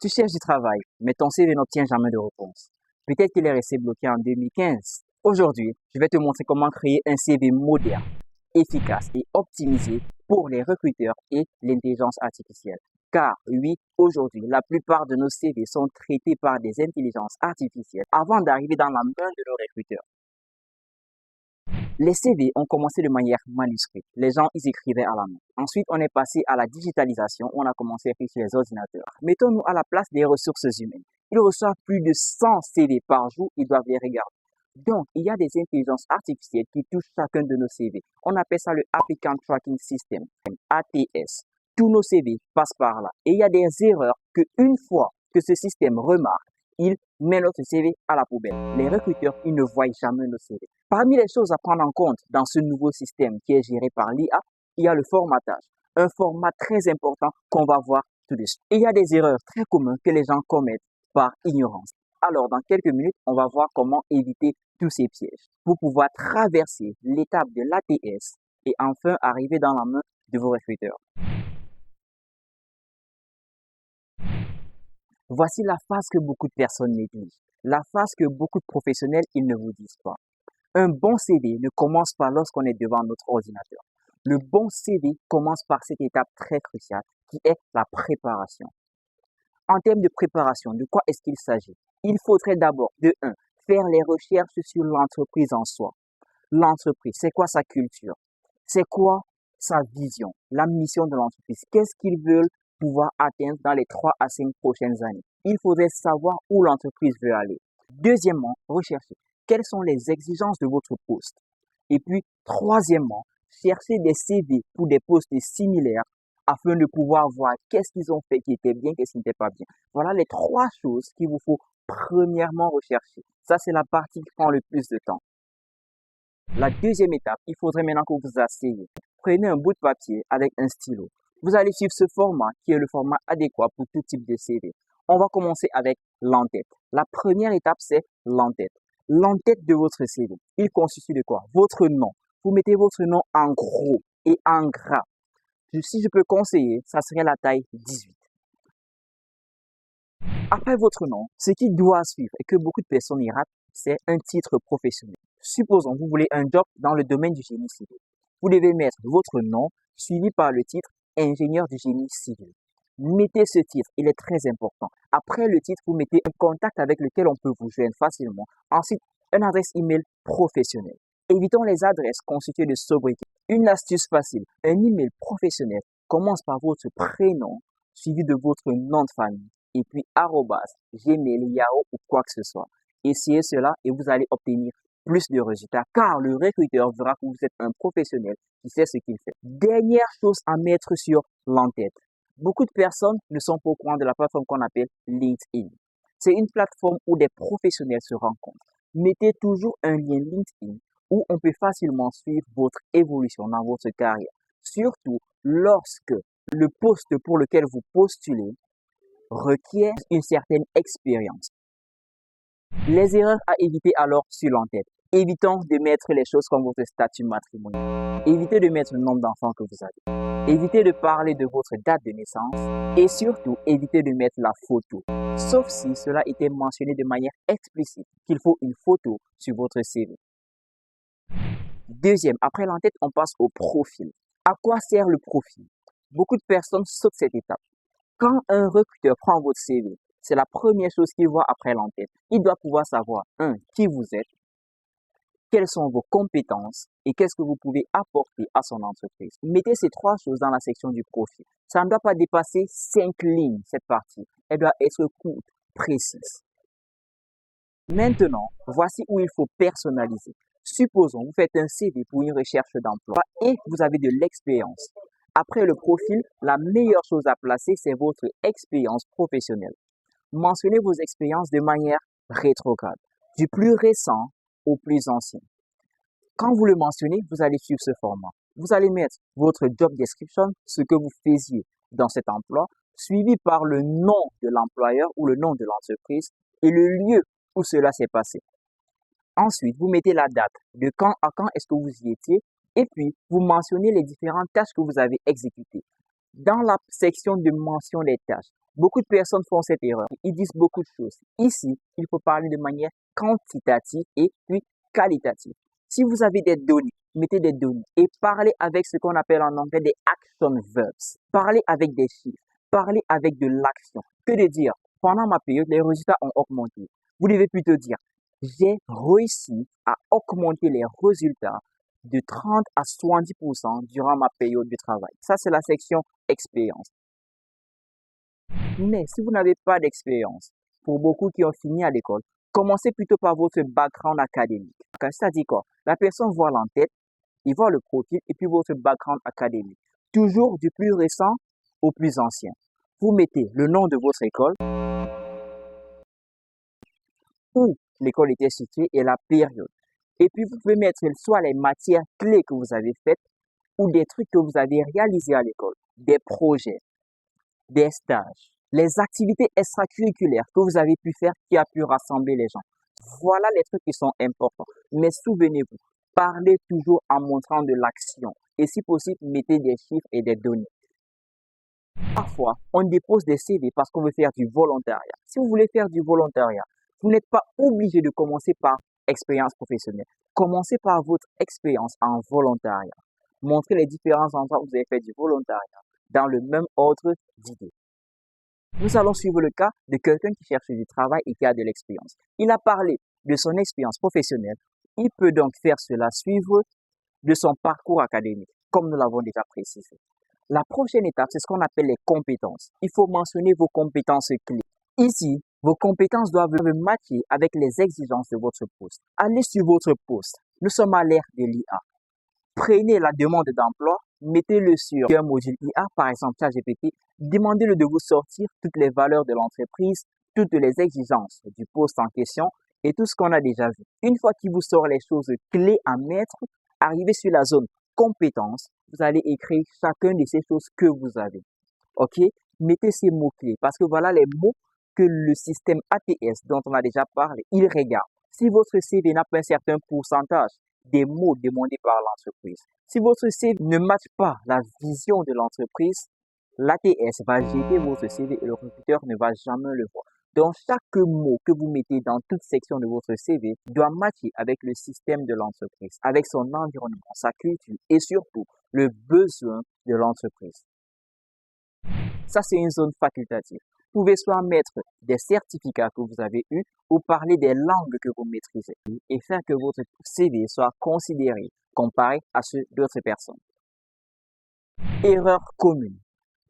Tu cherches du travail, mais ton CV n'obtient jamais de réponse. Peut-être qu'il est resté bloqué en 2015. Aujourd'hui, je vais te montrer comment créer un CV moderne, efficace et optimisé pour les recruteurs et l'intelligence artificielle. Car oui, aujourd'hui, la plupart de nos CV sont traités par des intelligences artificielles avant d'arriver dans la main de nos recruteurs. Les CV ont commencé de manière manuscrite. Les gens, ils écrivaient à la main. Ensuite, on est passé à la digitalisation. On a commencé à écrire sur les ordinateurs. Mettons-nous à la place des ressources humaines. Ils reçoivent plus de 100 CV par jour. Ils doivent les regarder. Donc, il y a des intelligences artificielles qui touchent chacun de nos CV. On appelle ça le Applicant Tracking System, ATS. Tous nos CV passent par là. Et il y a des erreurs que une fois que ce système remarque, il met notre CV à la poubelle. Les recruteurs, ils ne voient jamais nos CV. Parmi les choses à prendre en compte dans ce nouveau système qui est géré par l'IA, il y a le formatage. Un format très important qu'on va voir tout de suite. Et il y a des erreurs très communes que les gens commettent par ignorance. Alors, dans quelques minutes, on va voir comment éviter tous ces pièges pour pouvoir traverser l'étape de l'ATS et enfin arriver dans la main de vos recruteurs. Voici la phase que beaucoup de personnes négligent, la phase que beaucoup de professionnels ils ne vous disent pas. Un bon CV ne commence pas lorsqu'on est devant notre ordinateur. Le bon CV commence par cette étape très cruciale qui est la préparation. En termes de préparation, de quoi est-ce qu'il s'agit? Il faudrait d'abord, de 1, faire les recherches sur l'entreprise en soi. L'entreprise, c'est quoi sa culture? C'est quoi sa vision, la mission de l'entreprise? Qu'est-ce qu'ils veulent pouvoir atteindre dans les 3 à 5 prochaines années? Il faudrait savoir où l'entreprise veut aller. Deuxièmement, rechercher quelles sont les exigences de votre poste. Et puis, troisièmement, chercher des CV pour des postes similaires afin de pouvoir voir qu'est-ce qu'ils ont fait qui était bien, qu'est-ce qui n'était pas bien. Voilà les 3 choses qu'il vous faut premièrement rechercher. Ça, c'est la partie qui prend le plus de temps. La deuxième étape, il faudrait maintenant que vous vous asseyez. Prenez un bout de papier avec un stylo. Vous allez suivre ce format qui est le format adéquat pour tout type de CV. On va commencer avec l'entête. La première étape, c'est l'entête. L'entête de votre CV, il constitue de quoi? Votre nom. Vous mettez votre nom en gros et en gras. Si je peux conseiller, ça serait la taille 18. Après votre nom, ce qui doit suivre et que beaucoup de personnes y ratent, c'est un titre professionnel. Supposons que vous voulez un job dans le domaine du génie civil. Vous devez mettre votre nom suivi par le titre ingénieur du génie civil. Mettez ce titre, il est très important. Après le titre, vous mettez un contact avec lequel on peut vous joindre facilement. Ensuite, une adresse email professionnelle. Évitons les adresses constituées de sobriquets. Une astuce facile, un email professionnel commence par votre prénom suivi de votre nom de famille et puis @gmail, Yahoo ou quoi que ce soit. Essayez cela et vous allez obtenir plus de résultats car le recruteur verra que vous êtes un professionnel qui sait ce qu'il fait. Dernière chose à mettre sur l'entête. Beaucoup de personnes ne sont pas au courant de la plateforme qu'on appelle LinkedIn. C'est une plateforme où des professionnels se rencontrent. Mettez toujours un lien LinkedIn où on peut facilement suivre votre évolution dans votre carrière. Surtout lorsque le poste pour lequel vous postulez requiert une certaine expérience. Les erreurs à éviter alors sur l'entête. Évitons de mettre les choses comme votre statut matrimonial. Évitez de mettre le nombre d'enfants que vous avez. Évitez de parler de votre date de naissance. Et surtout, évitez de mettre la photo. Sauf si cela était mentionné de manière explicite qu'il faut une photo sur votre CV. Deuxième, après l'entête, on passe au profil. À quoi sert le profil? Beaucoup de personnes sautent cette étape. Quand un recruteur prend votre CV, c'est la première chose qu'il voit après l'entête. Il doit pouvoir savoir, 1, qui vous êtes, quelles sont vos compétences et qu'est-ce que vous pouvez apporter à son entreprise. Mettez ces 3 choses dans la section du profil. Ça ne doit pas dépasser 5 lignes, cette partie. Elle doit être courte, précise. Maintenant, voici où il faut personnaliser. Supposons, vous faites un CV pour une recherche d'emploi et vous avez de l'expérience. Après le profil, la meilleure chose à placer, c'est votre expérience professionnelle. Mentionnez vos expériences de manière rétrograde, du plus récent au plus ancien. Quand vous le mentionnez, vous allez suivre ce format. Vous allez mettre votre job description, ce que vous faisiez dans cet emploi, suivi par le nom de l'employeur ou le nom de l'entreprise et le lieu où cela s'est passé. Ensuite, vous mettez la date, de quand à quand est-ce que vous y étiez, et puis vous mentionnez les différentes tâches que vous avez exécutées. Dans la section de mention des tâches, beaucoup de personnes font cette erreur. Ils disent beaucoup de choses. Ici, il faut parler de manière quantitative et puis qualitative. Si vous avez des données, mettez des données et parlez avec ce qu'on appelle en anglais des action verbs. Parlez avec des chiffres, parlez avec de l'action. Que de dire, pendant ma période, les résultats ont augmenté. Vous devez plutôt dire, j'ai réussi à augmenter les résultats de 30 à 70% durant ma période de travail. Ça, c'est la section expérience. Mais si vous n'avez pas d'expérience, pour beaucoup qui ont fini à l'école, commencez plutôt par votre background académique. C'est-à-dire quoi? La personne voit l'entête, il voit le profil et puis votre background académique. Toujours du plus récent au plus ancien. Vous mettez le nom de votre école, où l'école était située et la période. Et puis vous pouvez mettre soit les matières clés que vous avez faites ou des trucs que vous avez réalisés à l'école, des projets, des stages, les activités extracurriculaires que vous avez pu faire qui a pu rassembler les gens. Voilà les trucs qui sont importants. Mais souvenez-vous, parlez toujours en montrant de l'action. Et si possible, mettez des chiffres et des données. Parfois, on dépose des CV parce qu'on veut faire du volontariat. Si vous voulez faire du volontariat, vous n'êtes pas obligé de commencer par expérience professionnelle. Commencez par votre expérience en volontariat. Montrez les différents endroits où vous avez fait du volontariat dans le même ordre d'idées. Nous allons suivre le cas de quelqu'un qui cherche du travail et qui a de l'expérience. Il a parlé de son expérience professionnelle. Il peut donc faire cela suivre de son parcours académique, comme nous l'avons déjà précisé. La prochaine étape, c'est ce qu'on appelle les compétences. Il faut mentionner vos compétences clés. Ici, vos compétences doivent matcher avec les exigences de votre poste. Allez sur votre poste. Nous sommes à l'ère de l'IA. Prenez la demande d'emploi, mettez-le sur un module IA, par exemple ChatGPT, demandez-le de vous sortir toutes les valeurs de l'entreprise, toutes les exigences du poste en question et tout ce qu'on a déjà vu. Une fois qu'il vous sort les choses clés à mettre, arrivez sur la zone compétences, vous allez écrire chacun de ces choses que vous avez. OK? Mettez ces mots-clés parce que voilà les mots que le système ATS dont on a déjà parlé, il regarde. Si votre CV n'a pas un certain pourcentage des mots demandés par l'entreprise, si votre CV ne matche pas la vision de l'entreprise, l'ATS va jeter votre CV et le recruteur ne va jamais le voir. Donc, chaque mot que vous mettez dans toute section de votre CV doit matcher avec le système de l'entreprise, avec son environnement, sa culture et surtout le besoin de l'entreprise. Ça, c'est une zone facultative. Vous pouvez soit mettre des certificats que vous avez eus ou parler des langues que vous maîtrisez et faire que votre CV soit considéré comparé à ceux d'autres personnes. Erreur commune.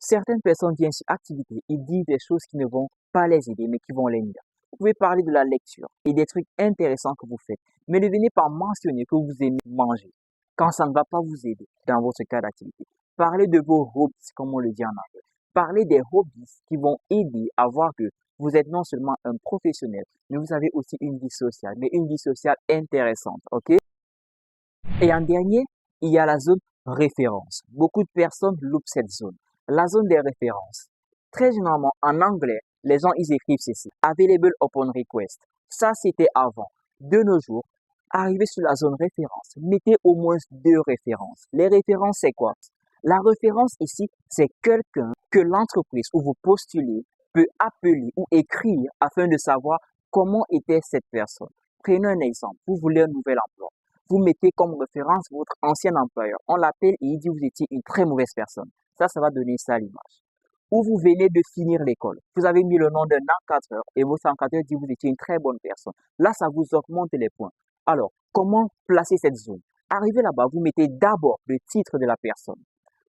Certaines personnes viennent sur activité et disent des choses qui ne vont pas les aider mais qui vont les nuire. Vous pouvez parler de la lecture et des trucs intéressants que vous faites, mais ne venez pas mentionner que vous aimez manger quand ça ne va pas vous aider dans votre cas d'activité. Parlez de vos hobbies, comme on le dit en anglais. Parlez des hobbies qui vont aider à voir que vous êtes non seulement un professionnel, mais vous avez aussi une vie sociale, mais une vie sociale intéressante, ok? Et en dernier, il y a la zone référence. Beaucoup de personnes loupent cette zone. La zone des références. Très généralement, en anglais, les gens, ils écrivent ceci. Available upon request. Ça, c'était avant. De nos jours, arrivez sur la zone référence. Mettez au moins 2 références. Les références, c'est quoi? La référence ici, c'est quelqu'un que l'entreprise où vous postulez peut appeler ou écrire afin de savoir comment était cette personne. Prenez un exemple. Vous voulez un nouvel emploi. Vous mettez comme référence votre ancien employeur. On l'appelle et il dit vous étiez une très mauvaise personne. Ça va donner ça à l'image. Ou vous venez de finir l'école. Vous avez mis le nom d'un encadreur et votre encadreur dit vous étiez une très bonne personne. Là, ça vous augmente les points. Alors, comment placer cette zone? Arrivez là-bas, vous mettez d'abord le titre de la personne.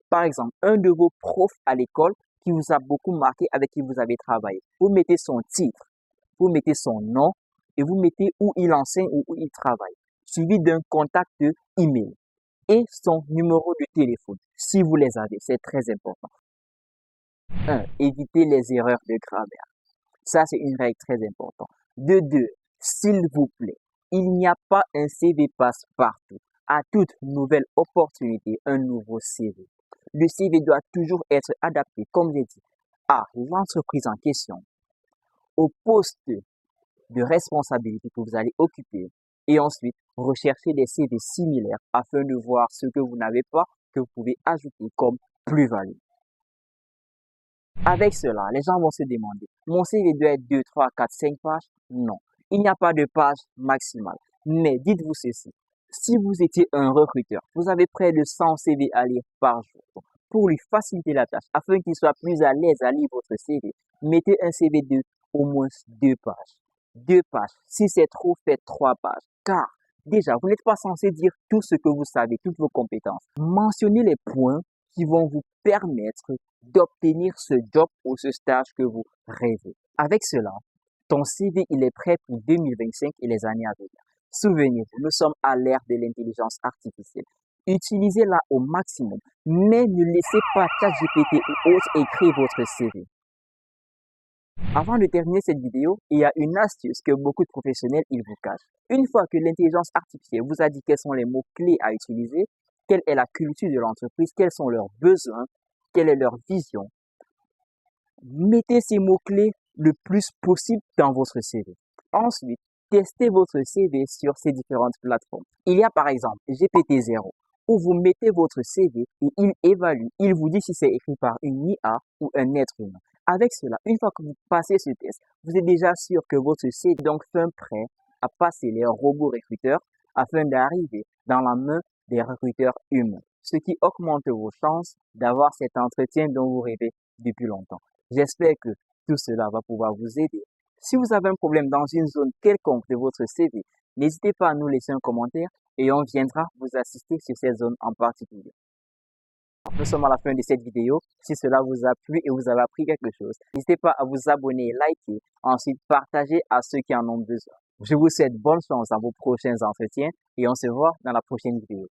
Par exemple, un de vos profs à l'école qui vous a beaucoup marqué, avec qui vous avez travaillé. Vous mettez son titre, vous mettez son nom et vous mettez où il enseigne ou où il travaille, suivi d'un contact email et son numéro de téléphone, si vous les avez, c'est très important. 1. Évitez les erreurs de grammaire. Ça, c'est une règle très importante. De 2. S'il vous plaît, il n'y a pas un CV passe-partout. À toute nouvelle opportunité, un nouveau CV. Le CV doit toujours être adapté, comme j'ai dit, à l'entreprise en question, au poste de responsabilité que vous allez occuper et ensuite rechercher des CV similaires afin de voir ce que vous n'avez pas que vous pouvez ajouter comme plus-value. Avec cela, les gens vont se demander, mon CV doit être 2, 3, 4, 5 pages? Non, il n'y a pas de page maximale. Mais dites-vous ceci, si vous étiez un recruteur, vous avez près de 100 CV à lire par jour. Pour lui faciliter la tâche, afin qu'il soit plus à l'aise à lire votre CV, mettez un CV de au moins 2 pages. 2 pages. Si c'est trop, faites 3 pages. Car déjà, vous n'êtes pas censé dire tout ce que vous savez, toutes vos compétences. Mentionnez les points qui vont vous permettre d'obtenir ce job ou ce stage que vous rêvez. Avec cela, ton CV il est prêt pour 2025 et les années à venir. Souvenez-vous, nous sommes à l'ère de l'intelligence artificielle. Utilisez-la au maximum, mais ne laissez pas ChatGPT ou autre écrire votre CV. Avant de terminer cette vidéo, il y a une astuce que beaucoup de professionnels ils vous cachent. Une fois que l'intelligence artificielle vous a dit quels sont les mots-clés à utiliser, quelle est la culture de l'entreprise, quels sont leurs besoins, quelle est leur vision, mettez ces mots-clés le plus possible dans votre CV. Ensuite, testez votre CV sur ces différentes plateformes. Il y a par exemple GPT-0 où vous mettez votre CV et il évalue, il vous dit si c'est écrit par une IA ou un être humain. Avec cela, une fois que vous passez ce test, vous êtes déjà sûr que votre CV est donc fin prêt à passer les robots recruteurs afin d'arriver dans la main des recruteurs humains, ce qui augmente vos chances d'avoir cet entretien dont vous rêvez depuis longtemps. J'espère que tout cela va pouvoir vous aider. Si vous avez un problème dans une zone quelconque de votre CV, n'hésitez pas à nous laisser un commentaire et on viendra vous assister sur cette zone en particulier. Nous sommes à la fin de cette vidéo. Si cela vous a plu et vous avez appris quelque chose, n'hésitez pas à vous abonner, liker, ensuite partager à ceux qui en ont besoin. Je vous souhaite bonne chance dans vos prochains entretiens et on se voit dans la prochaine vidéo.